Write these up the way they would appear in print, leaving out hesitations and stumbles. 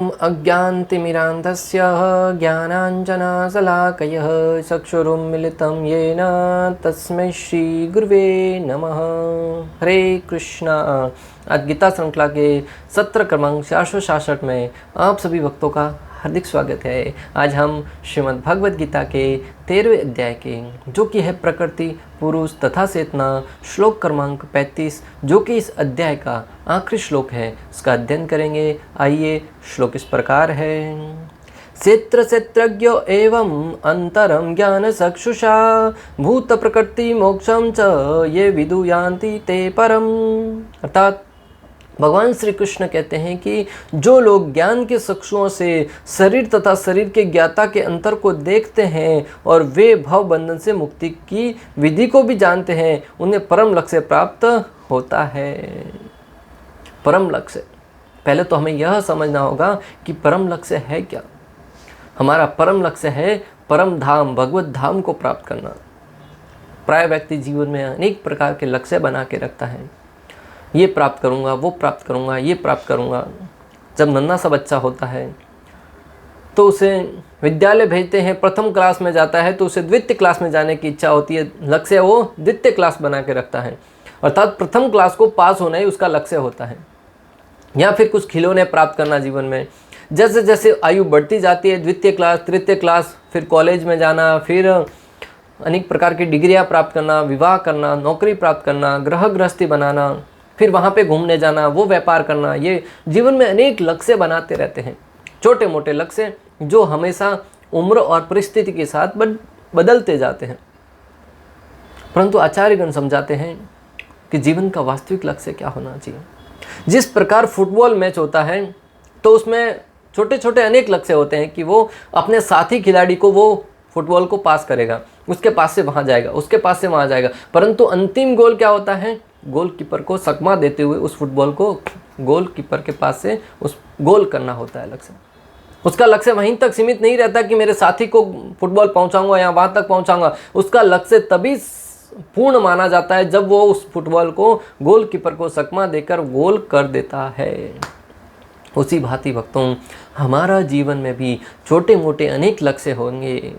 अज्ञानतिमिरान्धस्य ज्ञानाञ्जनशलाकयः चक्षुरुन्मिलितं येन तस्मै श्रीगुरुवे नमः। हरे कृष्णा। आज गीता श्रृंखला के सत्र क्रमांक 466 में आप सभी भक्तों का हार्दिक स्वागत है। आज हम श्रीमद् भगवद गीता के 13वें अध्याय के जो कि है प्रकृति, पुरुष तथा चेतना, श्लोक क्रमांक 35 जो कि इस अध्याय का आखिरी श्लोक है, इसका अध्ययन करेंगे। आइए, श्लोक इस प्रकार है। क्षेत्र क्षेत्रज्ञो एवं अंतरम ज्ञान चक्षुषा भूत प्रकृति मोक्षम च ये विदुयान्ति ते परम। अर्थात भगवान श्री कृष्ण कहते हैं कि जो लोग ज्ञान के चक्षुओं से शरीर तथा शरीर के ज्ञाता के अंतर को देखते हैं और वे भव बंधन से मुक्ति की विधि को भी जानते हैं, उन्हें परम लक्ष्य प्राप्त होता है। परम लक्ष्य, पहले तो हमें यह समझना होगा कि परम लक्ष्य है क्या। हमारा परम लक्ष्य है परम धाम, भगवत धाम को प्राप्त करना। प्राय व्यक्ति जीवन में अनेक प्रकार के लक्ष्य बना के रखता है। ये प्राप्त करूँगा, वो प्राप्त करूँगा, ये प्राप्त करूँगा। जब नन्हा सा बच्चा होता है तो उसे विद्यालय भेजते हैं, प्रथम क्लास में जाता है तो उसे द्वितीय क्लास में जाने की इच्छा होती है। लक्ष्य वो द्वितीय क्लास बना के रखता है, अर्थात प्रथम क्लास को पास होना ही उसका लक्ष्य होता है। या फिर कुछ खिलौने प्राप्त करना जीवन में। जैसे जैसे आयु बढ़ती जाती है, द्वितीय क्लास, तृतीय क्लास, फिर कॉलेज में जाना, फिर अनेक प्रकार की डिग्रियाँ प्राप्त करना, विवाह करना, नौकरी प्राप्त करना, गृह गृहस्थी बनाना, फिर वहाँ पे घूमने जाना, वो व्यापार करना। ये जीवन में अनेक लक्ष्य बनाते रहते हैं, छोटे मोटे लक्ष्य जो हमेशा उम्र और परिस्थिति के साथ बदलते जाते हैं। परंतु आचार्यगण समझाते हैं कि जीवन का वास्तविक लक्ष्य क्या होना चाहिए। जिस प्रकार फुटबॉल मैच होता है तो उसमें छोटे छोटे अनेक लक्ष्य होते हैं कि वो अपने साथी खिलाड़ी को वो फुटबॉल को पास करेगा, उसके पास से वहाँ जाएगा, उसके पास से वहाँ जाएगा। परंतु अंतिम गोल क्या होता है? गोलकीपर को सकमा देते हुए उस फुटबॉल को गोलकीपर के पास से उस गोल करना होता है लक्ष्य। उसका लक्ष्य वहीं तक सीमित नहीं रहता कि मेरे साथी को फुटबॉल पहुंचाऊंगा या वहां तक पहुंचाऊंगा। उसका लक्ष्य तभी पूर्ण माना जाता है जब वो उस फुटबॉल को गोलकीपर को सकमा देकर गोल कर देता है। उसी भांति भक्तों, हमारा जीवन में भी छोटे मोटे अनेक लक्ष्य होंगे।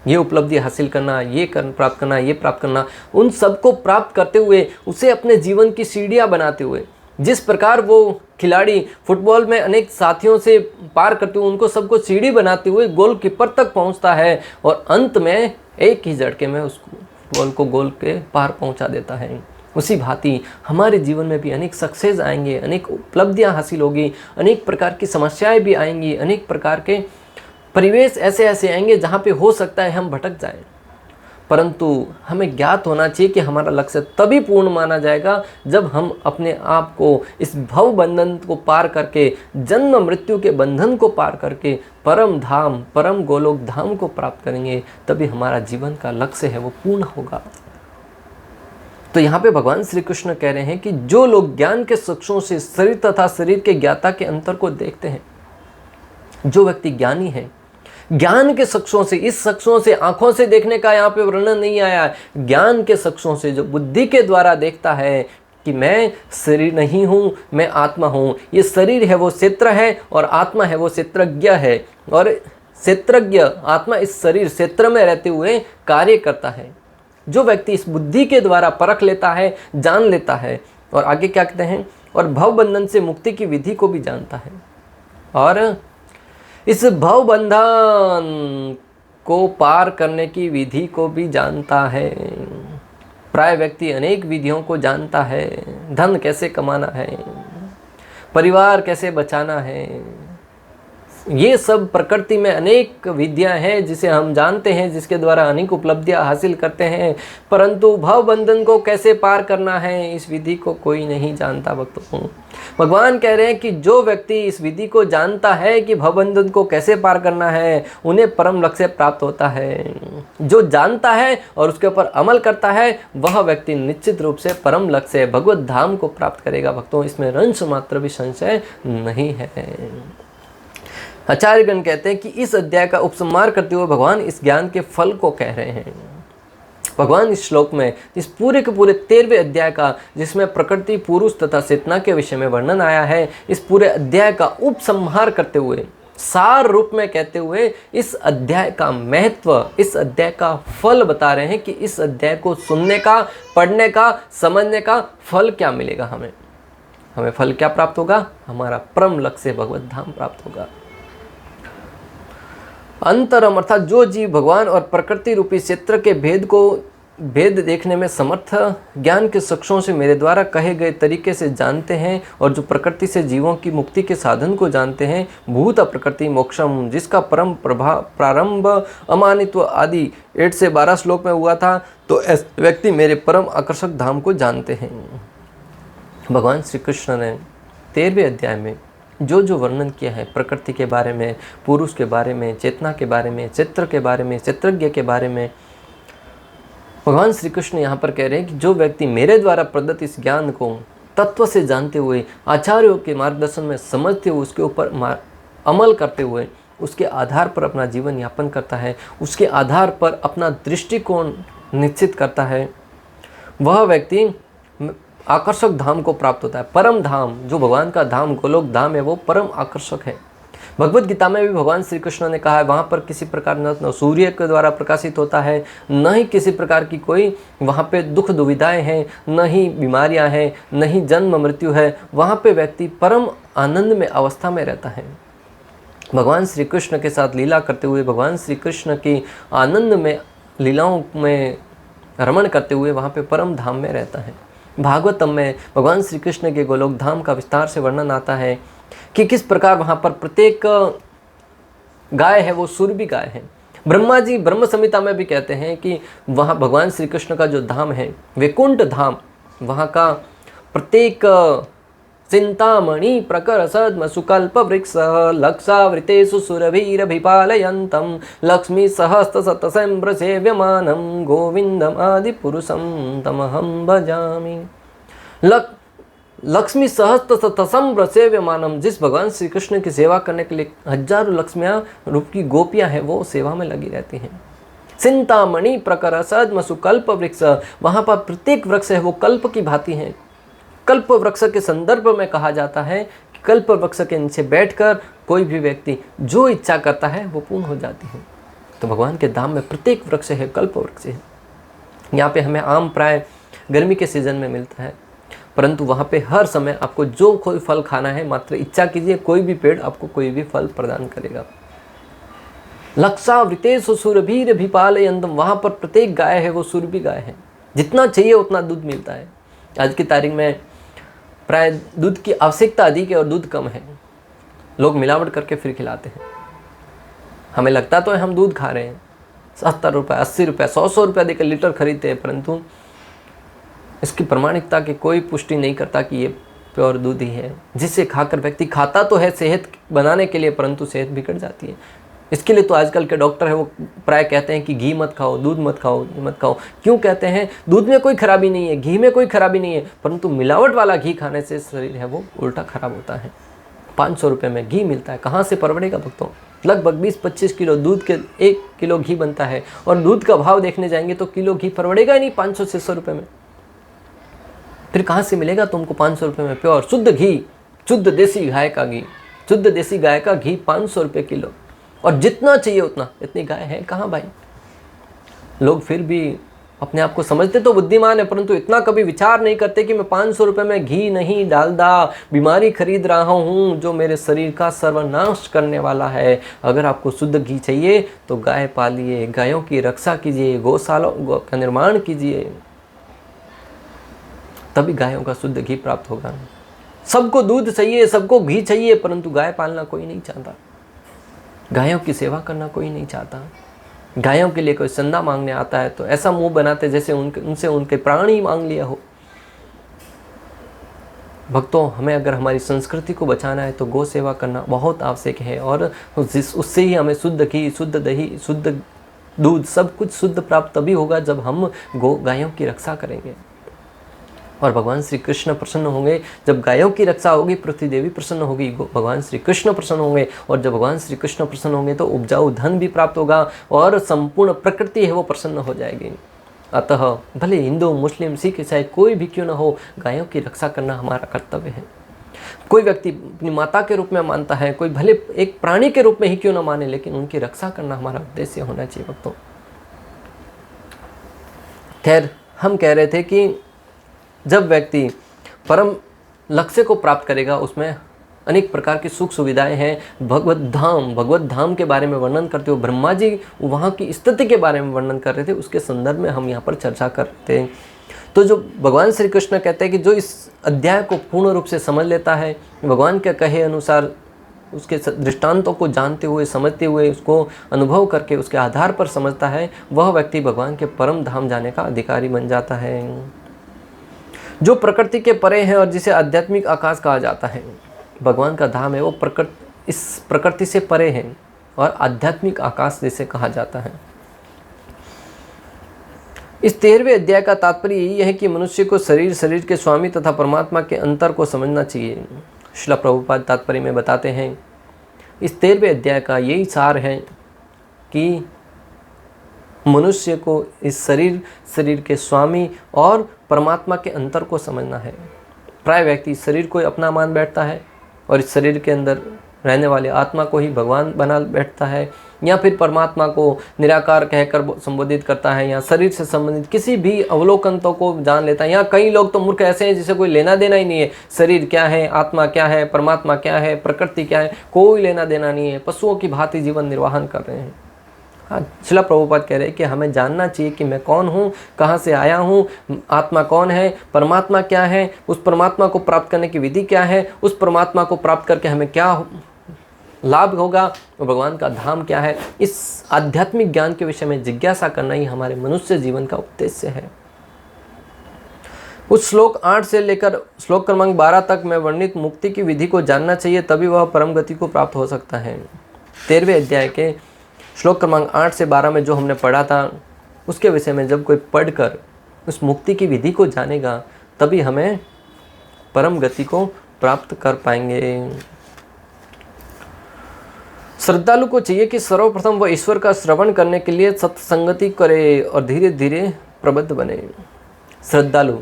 ये उपलब्धि हासिल करना, ये प्राप्त करना, ये प्राप्त करना, उन सबको प्राप्त करते हुए उसे अपने जीवन की सीढ़ियाँ बनाते हुए, जिस प्रकार वो खिलाड़ी फुटबॉल में अनेक साथियों से पार करते हुए उनको सबको सीढ़ी बनाते हुए गोलकीपर तक पहुंचता है और अंत में एक ही झटके में उस फुटबॉल को गोल के पार पहुंचा देता है। उसी भांति हमारे जीवन में भी अनेक सक्सेस आएंगे, अनेक उपलब्धियां हासिल होगी, अनेक प्रकार की समस्याएं भी आएंगी, अनेक प्रकार के परिवेश ऐसे ऐसे आएंगे जहाँ पे हो सकता है हम भटक जाएं। परंतु हमें ज्ञात होना चाहिए कि हमारा लक्ष्य तभी पूर्ण माना जाएगा जब हम अपने आप को इस भव बंधन को पार करके, जन्म मृत्यु के बंधन को पार करके परम धाम, परम गोलोक धाम को प्राप्त करेंगे। तभी हमारा जीवन का लक्ष्य है वो पूर्ण होगा। तो यहाँ पे भगवान श्री कृष्ण कह रहे हैं कि जो लोग ज्ञान के चक्षुओं से शरीर तथा शरीर के ज्ञाता के अंतर को देखते हैं, जो व्यक्ति ज्ञानी है, ज्ञान के चक्षुओं से, इस चक्षुओं से, आंखों से देखने का यहाँ पे वर्णन नहीं आया है, ज्ञान के चक्षुओं से जो बुद्धि के द्वारा देखता है कि मैं शरीर नहीं हूँ, मैं आत्मा हूँ। ये शरीर है वो क्षेत्र है और आत्मा है वो क्षेत्रज्ञ है। और क्षेत्रज्ञ आत्मा इस शरीर क्षेत्र में रहते हुए कार्य करता है। जो व्यक्ति इस बुद्धि के द्वारा परख लेता है, जान लेता है, और आगे क्या कहते हैं, और भव बंधन से मुक्ति की विधि को भी जानता है और इस भव बंधन को पार करने की विधि को भी जानता है। प्राय व्यक्ति अनेक विधियों को जानता है। धन कैसे कमाना है, परिवार कैसे बचाना है, ये सब प्रकृति में अनेक विद्या हैं जिसे हम जानते हैं, जिसके द्वारा अनेक उपलब्धियां हासिल करते हैं। परंतु भव बंधन को कैसे पार करना है, इस विधि को कोई नहीं जानता भक्तों। भगवान कह रहे हैं कि जो व्यक्ति इस विधि को जानता है कि भव बंधन को कैसे पार करना है, उन्हें परम लक्ष्य प्राप्त होता है। जो जानता है और उसके ऊपर अमल करता है, वह व्यक्ति निश्चित रूप से परम लक्ष्य भगवत धाम को प्राप्त करेगा भक्तों। इसमें रंश मात्र भी संशय नहीं है। आचार्यगण कहते हैं कि इस अध्याय का उपसंहार करते हुए भगवान इस ज्ञान के फल को कह रहे हैं। भगवान इस श्लोक में इस पूरे के पूरे 13वें अध्याय का, जिसमें प्रकृति, पुरुष तथा चेतना के विषय में वर्णन आया है, इस पूरे अध्याय का उपसंहार करते हुए, सार रूप में कहते हुए इस अध्याय का महत्व, इस अध्याय का फल बता रहे हैं कि इस अध्याय को सुनने का, पढ़ने का, समझने का फल क्या मिलेगा। हमें फल क्या प्राप्त होगा? हमारा परम लक्ष्य भगवत धाम प्राप्त होगा। अंतरम अर्थात जो जीव भगवान और प्रकृति रूपी क्षेत्र के भेद देखने में समर्थ, ज्ञान के चक्षुओं से मेरे द्वारा कहे गए तरीके से जानते हैं, और जो प्रकृति से जीवों की मुक्ति के साधन को जानते हैं, भूत प्रकृति मोक्षम, जिसका परम प्रारंभ अमानित्व आदि 8 से 12 श्लोक में हुआ था, तो ऐसे व्यक्ति मेरे परम आकर्षक धाम को जानते हैं। भगवान श्री कृष्ण ने 13वें अध्याय में जो जो वर्णन किया है, प्रकृति के बारे में, पुरुष के बारे में, चेतना के बारे में, चित्र के बारे में, चित्रज्ञ के बारे में, भगवान श्री कृष्ण यहाँ पर कह रहे हैं कि जो व्यक्ति मेरे द्वारा प्रदत्त इस ज्ञान को तत्व से जानते हुए, आचार्यों के मार्गदर्शन में समझते हुए, उसके ऊपर अमल करते हुए, उसके आधार पर अपना जीवन यापन करता है, उसके आधार पर अपना दृष्टिकोण निश्चित करता है, वह व्यक्ति आकर्षक धाम को प्राप्त होता है। परम धाम, जो भगवान का धाम, गोलोक धाम है, वो परम आकर्षक है। भगवत गीता में भी भगवान श्री कृष्ण ने कहा है, वहाँ पर किसी प्रकार न सूर्य के द्वारा प्रकाशित होता है, न ही किसी प्रकार की कोई वहाँ पे दुख दुविधाएं हैं, न ही बीमारियाँ हैं, न ही जन्म मृत्यु है। वहाँ पे व्यक्ति परम आनंद में अवस्था में रहता है। भगवान श्री कृष्ण के साथ लीला करते हुए, भगवान श्री कृष्ण की आनंद में लीलाओं में रमण करते हुए वहाँ पे परम धाम में रहता है। भागवतम में भगवान श्री कृष्ण के गोलोक धाम का विस्तार से वर्णन आता है कि किस प्रकार वहाँ पर प्रत्येक गाय है वो सुरभि गाय है। ब्रह्मा जी ब्रह्म संहिता में भी कहते हैं कि वहाँ भगवान श्री कृष्ण का जो धाम है, वैकुंठ धाम, वहाँ का प्रत्येक चिंतामणि प्रकर सद्म सुकल्प वृक्ष लक्षावृतेषु सुरभिरभिपालयन्तं लक्ष्मी सहस्त सतसम्भ्र सेव्यमानं गोविंदम आदि पुरुषं तमहं भजामि। लक्ष्मी सहस्त सतसम्भ्र सेव्यमानम, जिस भगवान श्री कृष्ण की सेवा करने के लिए हजारों लक्ष्मियाँ रूप की गोपियाँ हैं, वो सेवा में लगी रहती हैं। चिंतामणि प्रकर सद्म सुकल्प वृक्ष, वहाँ पर प्रत्येक वृक्ष है वो कल्प की भांति हैं। कल्प वृक्ष के संदर्भ में कहा जाता है कि कल्प वृक्ष के नीचे बैठकर कोई भी व्यक्ति जो इच्छा करता है वो पूर्ण हो जाती है। तो भगवान के धाम में प्रत्येक वृक्ष है कल्प वृक्ष है। यहाँ पे हमें आम प्राय गर्मी के सीजन में मिलता है, परंतु वहाँ पे हर समय आपको जो कोई फल खाना है, मात्र इच्छा कीजिए, कोई भी पेड़ आपको कोई भी फल प्रदान करेगा। लक्षावृतेषु सुरभिरभिपालयन्तं, वहाँ पर प्रत्येक गाय है वो सुरभि गाय है, जितना चाहिए उतना दूध मिलता है। आज की तारीख में प्राय दूध की आवश्यकता अधिक है और दूध कम है। लोग मिलावट करके फिर खिलाते हैं। हमें लगता तो है हम दूध खा रहे हैं, 70 रुपये, 80 रुपये, 100 रुपये देकर लीटर खरीदते हैं, परंतु इसकी प्रामाणिकता की कोई पुष्टि नहीं करता कि ये प्योर दूध ही है, जिसे खाकर व्यक्ति खाता तो है सेहत बनाने के लिए, परंतु सेहत बिगड़ जाती है। इसके लिए तो आजकल के डॉक्टर है वो प्राय कहते हैं कि घी मत खाओ, दूध मत खाओ, मत खाओ। क्यों कहते हैं? दूध में कोई खराबी नहीं है, घी में कोई खराबी नहीं है, परंतु मिलावट वाला घी खाने से शरीर है वो उल्टा खराब होता है। 500 रुपये में घी मिलता है, कहाँ से परवड़ेगा भक्तों? लगभग 20-25 किलो दूध के 1 किलो घी बनता है, और दूध का भाव देखने जाएंगे तो किलो घी परवड़ेगा ही नहीं 500-600 रुपये में। फिर कहाँ से मिलेगा तुमको 500 रुपये में प्योर शुद्ध घी, शुद्ध देसी गाय का घी, शुद्ध देसी गाय का घी 500 रुपये किलो, और जितना चाहिए उतना। इतनी गाय है कहाँ भाई? लोग फिर भी अपने आप को समझते तो बुद्धिमान है, परंतु इतना कभी विचार नहीं करते कि मैं 500 रुपये में घी नहीं, डालडा, बीमारी खरीद रहा हूँ जो मेरे शरीर का सर्वनाश करने वाला है। अगर आपको शुद्ध घी चाहिए तो गाय पालिए, गायों की रक्षा कीजिए, गौशालाओं का निर्माण कीजिए, तभी गायों का शुद्ध घी प्राप्त होगा। सबको दूध चाहिए, सबको घी चाहिए, परंतु गाय पालना कोई नहीं चाहता, गायों की सेवा करना कोई नहीं चाहता। गायों के लिए कोई चंदा मांगने आता है तो ऐसा मुंह बनाते जैसे उनसे उनके प्राण ही मांग लिया हो। भक्तों, हमें अगर हमारी संस्कृति को बचाना है तो गौ सेवा करना बहुत आवश्यक है, और उससे ही हमें शुद्ध घी, शुद्ध दही, शुद्ध दूध, सब कुछ शुद्ध प्राप्त तभी होगा जब हम गायों की रक्षा करेंगे। और भगवान श्री कृष्ण प्रसन्न होंगे जब गायों की रक्षा होगी, पृथ्वी देवी प्रसन्न होगी, भगवान श्री कृष्ण प्रसन्न होंगे, और जब भगवान श्री कृष्ण प्रसन्न होंगे तो उपजाऊ धन भी प्राप्त होगा और संपूर्ण प्रकृति है वो प्रसन्न हो जाएगी। अतः भले हिंदू, मुस्लिम, सिख, ईसाई कोई भी क्यों न हो, गायों की रक्षा करना हमारा कर्तव्य है। कोई व्यक्ति अपनी माता के रूप में मानता है, कोई भले एक प्राणी के रूप में ही क्यों न माने, लेकिन उनकी रक्षा करना हमारा उद्देश्य होना चाहिए भक्तों। खैर, हम कह रहे थे कि जब व्यक्ति परम लक्ष्य को प्राप्त करेगा, उसमें अनेक प्रकार की सुख सुविधाएं हैं। भगवत धाम के बारे में वर्णन करते हुए ब्रह्मा जी वहाँ की स्थिति के बारे में वर्णन कर रहे थे, उसके संदर्भ में हम यहाँ पर चर्चा कर रहे थे। तो जो भगवान श्री कृष्ण कहते हैं कि जो इस अध्याय को पूर्ण रूप से समझ लेता है, भगवान के कहे अनुसार उसके दृष्टांतों को जानते हुए, समझते हुए, उसको अनुभव करके उसके आधार पर समझता है, वह व्यक्ति भगवान के परम धाम जाने का अधिकारी बन जाता है। जो प्रकृति के परे है और जिसे आध्यात्मिक आकाश कहा जाता है, भगवान का धाम है, वो इस प्रकृति से परे है और आध्यात्मिक आकाश जिसे कहा जाता है। इस 13वें अध्याय का तात्पर्य यही है कि मनुष्य को शरीर के स्वामी तथा परमात्मा के अंतर को समझना चाहिए। श्रील प्रभुपाद तात्पर्य में बताते हैं, इस 13वें अध्याय का यही सार है कि मनुष्य को इस शरीर के स्वामी और परमात्मा के अंतर को समझना है। प्राय व्यक्ति शरीर को अपना मान बैठता है और इस शरीर के अंदर रहने वाले आत्मा को ही भगवान बना बैठता है, या फिर परमात्मा को निराकार कहकर संबोधित करता है, या शरीर से संबंधित किसी भी अवलोकनों को जान लेता है। या कई लोग तो मूर्ख ऐसे हैं जिसे कोई लेना देना ही नहीं है, शरीर क्या है, आत्मा क्या है, परमात्मा क्या है, प्रकृति क्या है, कोई लेना देना नहीं है, पशुओं की भांति जीवन निर्वाहन कर रहे हैं। हाँ, श्रील प्रभुपाद कह रहे हैं कि हमें जानना चाहिए कि मैं कौन हूँ, कहाँ से आया हूँ, आत्मा कौन है, परमात्मा क्या है, उस परमात्मा को प्राप्त करने की विधि क्या है, उस परमात्मा को प्राप्त करके हमें क्या लाभ होगा, और भगवान का धाम क्या है। इस आध्यात्मिक ज्ञान के विषय में जिज्ञासा करना ही हमारे मनुष्य जीवन का उद्देश्य है। उस श्लोक 8 से लेकर श्लोक क्रमांक 12 तक में वर्णित मुक्ति की विधि को जानना चाहिए, तभी वह परम गति को प्राप्त हो सकता है। 13वें अध्याय के श्लोक क्रमांक 8 से 12 में जो हमने पढ़ा था, उसके विषय में जब कोई पढ़कर उस मुक्ति की विधि को जानेगा, तभी हमें परम गति को प्राप्त कर पाएंगे। श्रद्धालु को चाहिए कि सर्वप्रथम वह ईश्वर का श्रवण करने के लिए सत्संगति करे और धीरे धीरे प्रबुद्ध बने। श्रद्धालु,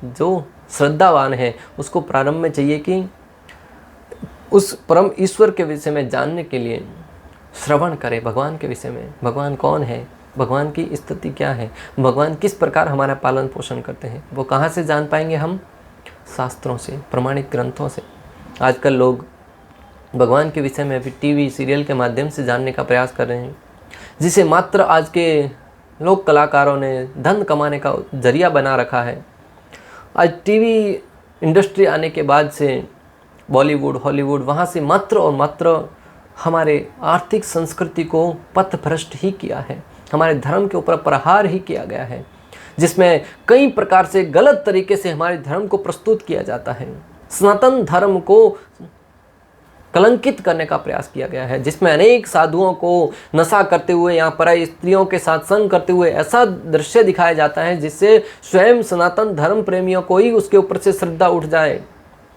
जो श्रद्धावान है, उसको प्रारंभ में चाहिए कि उस परम ईश्वर के विषय में जानने के लिए श्रवण करे, भगवान के विषय में। भगवान कौन है, भगवान की स्थिति क्या है, भगवान किस प्रकार हमारा पालन पोषण करते हैं, वो कहाँ से जान पाएंगे हम? शास्त्रों से, प्रमाणित ग्रंथों से। आजकल लोग भगवान के विषय में भी टीवी सीरियल के माध्यम से जानने का प्रयास कर रहे हैं, जिसे मात्र आज के लोक कलाकारों ने धन कमाने का जरिया बना रखा है। आज टीवी इंडस्ट्री आने के बाद से बॉलीवुड, हॉलीवुड, वहाँ से मात्र और मात्र हमारे आर्थिक संस्कृति को पथभ्रष्ट ही किया है, हमारे धर्म के ऊपर प्रहार ही किया गया है, जिसमें कई प्रकार से गलत तरीके से हमारे धर्म को प्रस्तुत किया जाता है। सनातन धर्म को कलंकित करने का प्रयास किया गया है, जिसमें अनेक साधुओं को नशा करते हुए या पराई स्त्रियों के साथ संग करते हुए ऐसा दृश्य दिखाया जाता है जिससे स्वयं सनातन धर्म प्रेमियों को ही उसके ऊपर से श्रद्धा उठ जाए।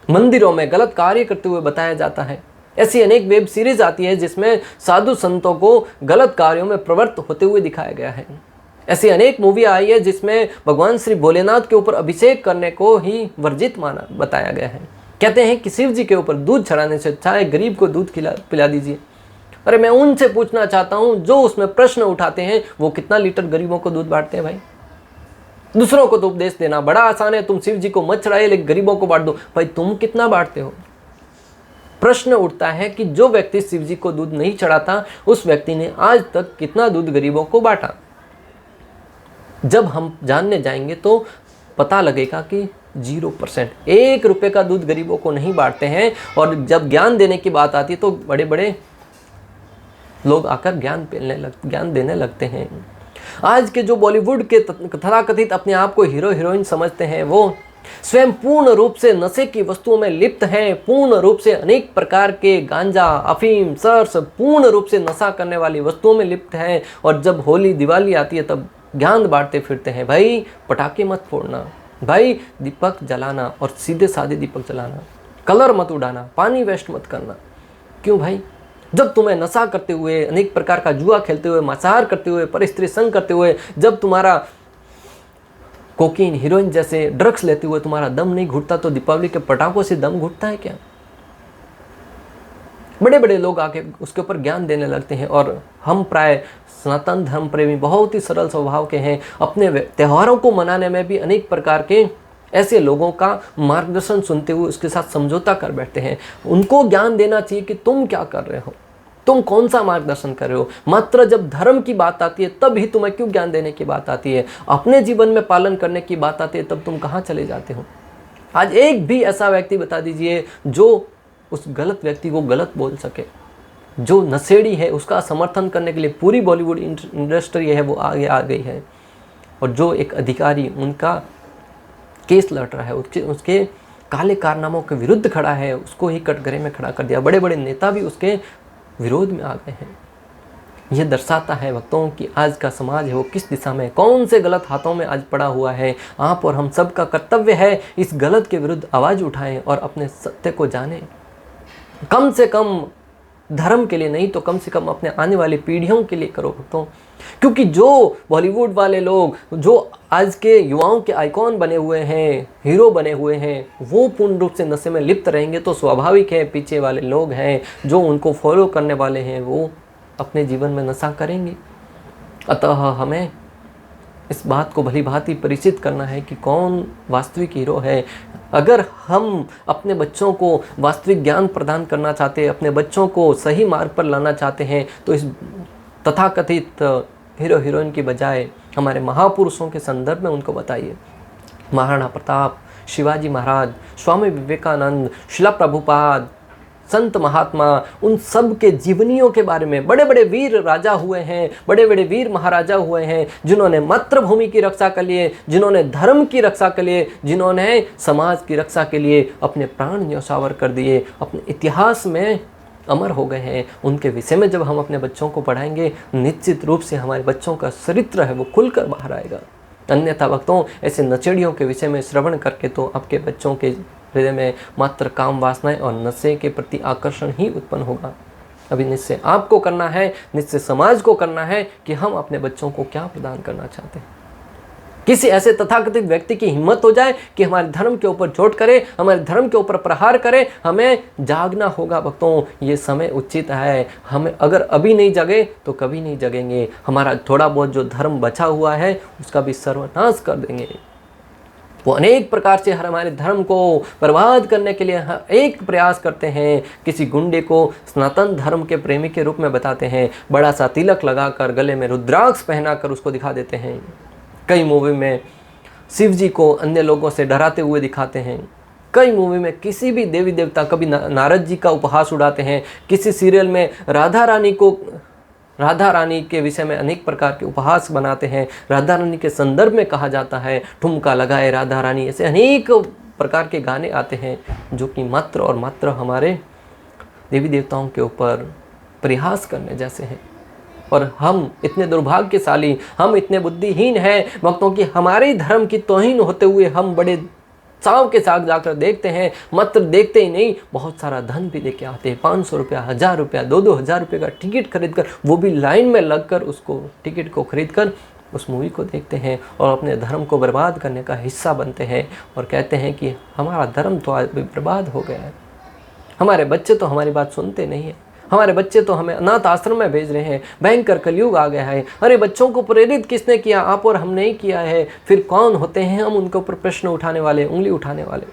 मंदिरों में गलत कार्य करते हुए बताया जाता है। ऐसी अनेक वेब सीरीज आती है जिसमें साधु संतों को गलत कार्यों में प्रवृत्त होते हुए दिखाया गया है। ऐसी अनेक मूवी आई है जिसमें भगवान श्री भोलेनाथ के ऊपर अभिषेक करने को ही वर्जित माना बताया गया है। कहते हैं कि शिव जी के ऊपर दूध चढ़ाने से अच्छा है गरीब को दूध पिला दीजिए। अरे मैं उनसे पूछना चाहता हूँ जो उसमें प्रश्न उठाते हैं, वो कितना लीटर गरीबों को दूध बांटते हैं? भाई, दूसरों को तो उपदेश देना बड़ा आसान है, तुम शिव जी को मत चढ़ाइए लेकिन गरीबों को बांट दो। भाई, तुम कितना बांटते हो? प्रश्न उठता है कि जो व्यक्ति शिव जी को दूध नहीं चढ़ाता, उस व्यक्ति ने आज तक कितना दूध गरीबों को बांटा? जब हम जानने जाएंगे तो पता लगेगा कि 0%, 1 रुपए का दूध गरीबों को नहीं बांटते हैं। और जब ज्ञान देने की बात आती है तो बड़े बड़े लोग आकर ज्ञान देने लगते हैं। आज के जो बॉलीवुड के तथाकथित अपने आप को हीरो हीरोइन समझते हैं, वो स्वयं पूर्ण रूप से नशे की वस्तुओं में लिप्त हैं, पूर्ण रूप से अनेक प्रकार के गांजा, अफीम, सर्स, पूर्ण रूप से नशा करने वाली वस्तुओं में लिप्त हैं। और जब होली दिवाली आती है तब ज्ञान बांटते फिरते हैं। भाई, पटाखे मत फोड़ना, भाई दीपक जलाना और सीधे साधे दीपक जलाना, कलर मत उड़ाना, पानी वेस्ट मत करना। क्यों भाई? जब तुम्हें नशा करते हुए, अनेक प्रकार का जुआ खेलते हुए, मांसाहार करते हुए, परस्त्री संग करते हुए, जब तुम्हारा कोकीन, हीरोइन जैसे ड्रग्स लेते हुए तुम्हारा दम नहीं घुटता तो दीपावली के पटाखों से दम घुटता है क्या? बड़े बड़े लोग आके उसके ऊपर ज्ञान देने लगते हैं और हम प्राय सनातन धर्म प्रेमी बहुत ही सरल स्वभाव के हैं। अपने त्योहारों को मनाने में भी अनेक प्रकार के ऐसे लोगों का मार्गदर्शन सुनते हुए उसके साथ समझौता कर बैठते हैं। उनको ज्ञान देना चाहिए कि तुम क्या कर रहे हो, तुम कौन सा मार्गदर्शन कर रहे हो। मात्र जब धर्म की बात आती है तब ही तुम्हें क्यों ज्ञान देने की बात आती है, अपने जीवन में पालन करने की बात आती है तब तुम कहाँ चले जाते हो। आज एक भी ऐसा व्यक्ति बता दीजिए जो उस गलत व्यक्ति को गलत बोल सके। जो नशेड़ी है उसका समर्थन करने के लिए पूरी बॉलीवुड इंडस्ट्री है वो आगे आ गई है, और जो एक अधिकारी उनका केस लड़ रहा है, उसके काले कारनामों के विरुद्ध खड़ा है, उसको ही कटघरे में खड़ा कर दिया। बड़े बड़े नेता भी उसके विरोध में आ गए हैं। यह दर्शाता है भक्तों कि आज का समाज है वो किस दिशा में, कौन से गलत हाथों में आज पड़ा हुआ है। आप और हम सब का कर्तव्य है इस गलत के विरुद्ध आवाज़ उठाएं और अपने सत्य को जानें। कम से कम धर्म के लिए नहीं तो कम से कम अपने आने वाली पीढ़ियों के लिए करो भक्तों। क्योंकि जो बॉलीवुड वाले लोग जो आज के युवाओं के आइकॉन बने हुए हैं, हीरो बने हुए हैं, वो पूर्ण रूप से नशे में लिप्त रहेंगे तो स्वाभाविक है पीछे वाले लोग हैं जो उनको फॉलो करने वाले हैं वो अपने जीवन में नशा करेंगे। अतः हमें इस बात को भली भांति परिचित करना है कि कौन वास्तविक हीरो है। अगर हम अपने बच्चों को वास्तविक ज्ञान प्रदान करना चाहते हैं, अपने बच्चों को सही मार्ग पर लाना चाहते हैं, तो इस तथाकथित हीरो हीरोइन की बजाय हमारे महापुरुषों के संदर्भ में उनको बताइए। महाराणा प्रताप, शिवाजी महाराज, स्वामी विवेकानंद, शिला प्रभुपाद, संत महात्मा, उन सब के जीवनियों के बारे में। बड़े बड़े वीर राजा हुए हैं, बड़े बड़े वीर महाराजा हुए हैं जिन्होंने मातृभूमि की रक्षा के लिए, जिन्होंने धर्म की रक्षा के लिए, जिन्होंने समाज की रक्षा के लिए अपने प्राण न्यौछावर कर दिए, अपने इतिहास में अमर हो गए हैं। उनके विषय में जब हम अपने बच्चों को पढ़ाएंगे निश्चित रूप से हमारे बच्चों का चरित्र है वो खुलकर बाहर आएगा। अन्यथा भक्तों ऐसे नचेड़ियों के विषय में श्रवण करके तो आपके बच्चों के हृदय में मात्र काम वासनाएं और नशे के प्रति आकर्षण ही उत्पन्न होगा। अभी निश्चय आपको करना है, निश्चय समाज को करना है कि हम अपने बच्चों को क्या प्रदान करना चाहते हैं। किसी ऐसे तथाकथित व्यक्ति की हिम्मत हो जाए कि हमारे धर्म के ऊपर चोट करे, हमारे धर्म के ऊपर प्रहार करे, हमें जागना होगा भक्तों। ये समय उचित है। हमें अगर अभी नहीं जगे तो कभी नहीं जगेंगे। हमारा थोड़ा बहुत जो धर्म बचा हुआ है उसका भी सर्वनाश कर देंगे। वो अनेक प्रकार से हमारे धर्म को बर्बाद करने के लिए एक प्रयास करते हैं। किसी गुंडे को सनातन धर्म के प्रेमी के रूप में बताते हैं, बड़ा सा तिलक लगाकर गले में रुद्राक्ष पहनाकर उसको दिखा देते हैं। कई मूवी में शिव जी को अन्य लोगों से डराते हुए दिखाते हैं। कई मूवी में किसी भी देवी देवता, कभी नारद जी का उपहास उड़ाते हैं। किसी सीरियल में राधा रानी के विषय में अनेक प्रकार के उपहास बनाते हैं। राधा रानी के संदर्भ में कहा जाता है ठुमका लगाए राधा रानी, ऐसे अनेक प्रकार के गाने आते हैं जो कि मात्र और मात्र हमारे देवी देवताओं के ऊपर प्रयास करने जैसे हैं। और हम इतने दुर्भाग्यशाली, हम इतने बुद्धिहीन हैं भक्तों की हमारे धर्म की तौहीन होते हुए हम बड़े चाव के साथ जाकर देखते हैं। मात्र देखते ही नहीं, बहुत सारा धन भी लेके आते हैं। 500 रुपया, 1000 रुपया, 2-2 हज़ार रुपये का टिकट खरीद कर, वो भी लाइन में लगकर उसको टिकट को खरीद कर उस मूवी को देखते हैं और अपने धर्म को बर्बाद करने का हिस्सा बनते हैं और कहते हैं कि हमारा धर्म तो आज भी बर्बाद हो गया है। हमारे बच्चे तो हमारी बात सुनते नहीं हैं, हमारे बच्चे तो हमें अनाथ आश्रम में भेज रहे हैं। भयंकर कलयुग आ गया है। अरे बच्चों को प्रेरित किसने किया? आप और हमने ही किया है। फिर कौन होते हैं हम उनके ऊपर प्रश्न उठाने वाले, उंगली उठाने वाले?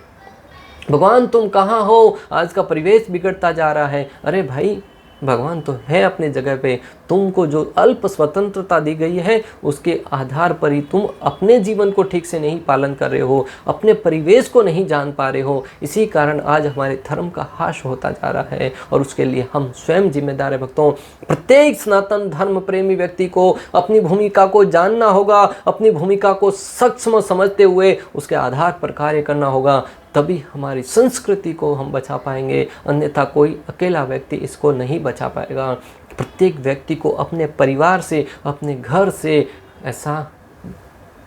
भगवान तुम कहाँ हो? आज का परिवेश बिगड़ता जा रहा है। अरे भाई भगवान तो है अपनी जगह पे। तुमको जो अल्प स्वतंत्रता दी गई है उसके आधार पर ही तुम अपने जीवन को ठीक से नहीं पालन कर रहे हो, अपने परिवेश को नहीं जान पा रहे हो। इसी कारण आज हमारे धर्म का ह्रास होता जा रहा है और उसके लिए हम स्वयं जिम्मेदार है भक्तों। प्रत्येक सनातन धर्म प्रेमी व्यक्ति को अपनी भूमिका को जानना होगा, अपनी भूमिका को सक्षम समझते हुए उसके आधार पर कार्य करना होगा। तभी हमारी संस्कृति को हम बचा पाएंगे, अन्यथा कोई अकेला व्यक्ति इसको नहीं बचा पाएगा। प्रत्येक व्यक्ति को अपने परिवार से, अपने घर से ऐसा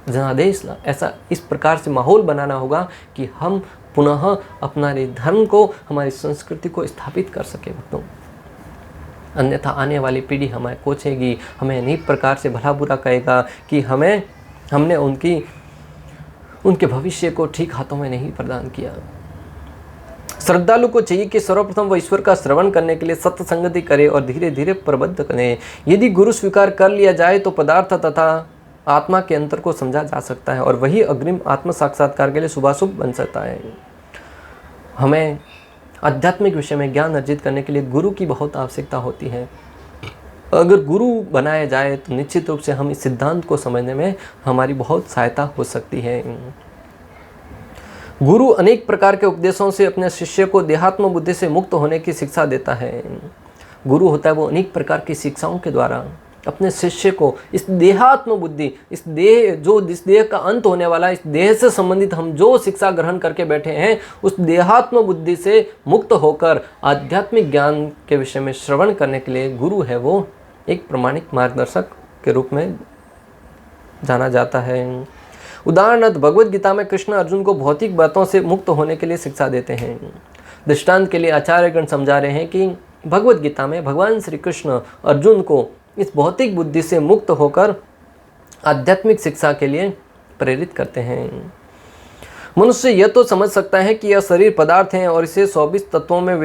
जनादेश, ऐसा इस प्रकार से माहौल बनाना होगा कि हम पुनः अपना धर्म को, हमारी संस्कृति को स्थापित कर सके भक्तों। अन्यथा आने वाली पीढ़ी हमें कोचेगी, हमें अनेक प्रकार से भला बुरा कहेगा कि हमने उनकी उनके भविष्य को ठीक हाथों में नहीं प्रदान किया। श्रद्धालु को चाहिए कि सर्वप्रथम वह ईश्वर का श्रवण करने के लिए सत्संगति करे और धीरे धीरे प्रबद्ध करे। यदि गुरु स्वीकार कर लिया जाए तो पदार्थ तथा आत्मा के अंतर को समझा जा सकता है और वही अग्रिम आत्म साक्षात्कार के लिए शुभाशुभ बन सकता है। हमें आध्यात्मिक विषय में ज्ञान अर्जित करने के लिए गुरु की बहुत आवश्यकता होती है। अगर गुरु बनाया जाए तो निश्चित रूप से हम इस सिद्धांत को समझने में हमारी बहुत सहायता हो सकती है। गुरु अनेक प्रकार के उपदेशों से अपने शिष्य को देहात्म बुद्धि से मुक्त होने की शिक्षा देता है। गुरु होता है वो अनेक प्रकार की शिक्षाओं के द्वारा अपने शिष्य को इस देहात्म बुद्धि, इस देह का अंत होने वाला, इस देह से संबंधित हम जो शिक्षा ग्रहण करके बैठे हैं उस देहात्म बुद्धि से मुक्त होकर आध्यात्मिक ज्ञान के विषय में श्रवण करने के लिए गुरु है वो एक प्रमाणिक मार्गदर्शक के रूप में जाना जाता है। उदाहरणार्थ भगवत गीता में कृष्ण अर्जुन को भौतिक बातों से मुक्त होने के लिए शिक्षा देते हैं। दृष्टांत के लिए आचार्यगण समझा रहे हैं कि भगवत गीता में भगवान श्री कृष्ण अर्जुन को इस भौतिक बुद्धि से मुक्त होकर आध्यात्मिक शिक्षा के लिए प्रेरित करते हैं। मनुष्य यह तो समझ सकता है कि यह शरीर पदार्थ है और इसे 24 तत्वों में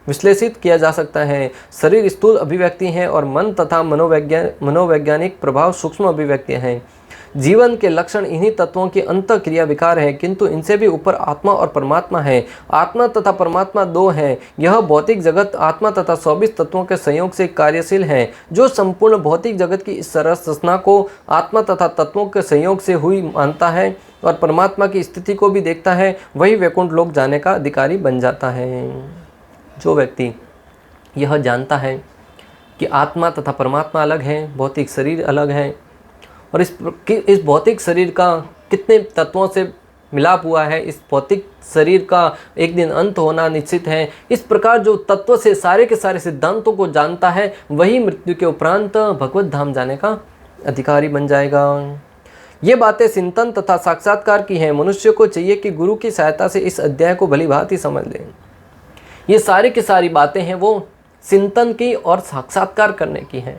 विश्लेषित किया जा सकता है। शरीर स्थूल अभिव्यक्ति है और मन तथा मनोवैज्ञानिक प्रभाव सूक्ष्म अभिव्यक्तियां हैं। जीवन के लक्षण इन्हीं तत्वों की अंतःक्रिया विकार है, किंतु इनसे भी ऊपर आत्मा और परमात्मा है। आत्मा तथा परमात्मा दो हैं। यह भौतिक जगत आत्मा तथा 24 तत्वों के संयोग से कार्यशील है। जो संपूर्ण भौतिक जगत की इस संरचना को आत्मा तथा तत्वों के संयोग से हुई मानता है और परमात्मा की स्थिति को भी देखता है, वही वैकुंठ लोक जाने का अधिकारी बन जाता है। जो व्यक्ति यह जानता है कि आत्मा तथा परमात्मा अलग है, भौतिक शरीर अलग है और इस भौतिक शरीर का कितने तत्वों से मिलाप हुआ है, इस भौतिक शरीर का एक दिन अंत होना निश्चित है, इस प्रकार जो तत्व से सारे के सारे सिद्धांतों को जानता है वही मृत्यु के उपरांत भगवत धाम जाने का अधिकारी बन जाएगा। ये बातें चिंतन तथा साक्षात्कार की हैं। मनुष्य को चाहिए कि गुरु की सहायता से इस अध्याय को भली भांति समझ लें। ये सारी की सारी बातें हैं वो चिंतन की और साक्षात्कार करने की हैं।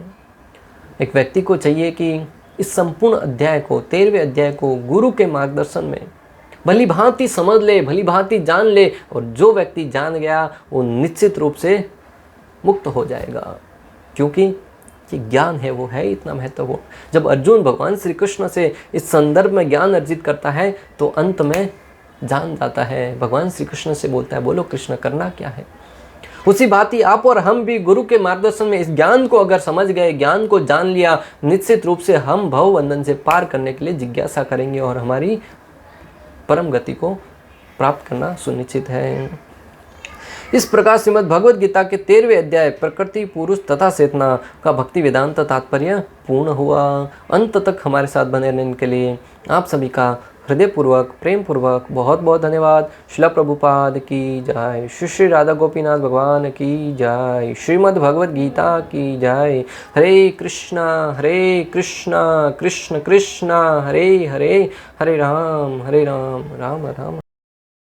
एक व्यक्ति को चाहिए कि इस संपूर्ण अध्याय को, 13वें अध्याय को गुरु के मार्गदर्शन में भली भांति समझ ले, भली भांति जान ले और जो व्यक्ति जान गया वो निश्चित रूप से मुक्त हो जाएगा, क्योंकि ये ज्ञान है वो है इतना महत्वपूर्ण। जब अर्जुन भगवान श्री कृष्ण से इस संदर्भ में ज्ञान अर्जित करता है तो अंत में जान जाता है, भगवान श्री कृष्ण से बोलता है, बोलो कृष्ण करना क्या है। उसी बात ही आप और हम भी गुरु के मार्गदर्शन में इस ज्ञान को अगर समझ गए, ज्ञान को जान लिया, निश्चित रूप से हम भव बंधन से पार करने के लिए जिज्ञासा करेंगे और हमारी परम गति को प्राप्त करना सुनिश्चित है। इस प्रकार श्रीमद् भगवद गीता के 13वें अध्याय प्रकृति, पुरुष तथा चेतना का भक्ति वेदांत तात्पर्य पूर्ण हुआ। अंत तक हमारे साथ बने रहने के लिए आप सभी का हृदयपूर्वक, प्रेम पूर्वक बहुत बहुत धन्यवाद। श्रील प्रभुपाद की जय, श्री श्री राधा गोपीनाथ भगवान की जय, श्रीमद् भगवद गीता की जय। हरे कृष्णा कृष्ण कृष्ण हरे हरे, हरे राम राम राम।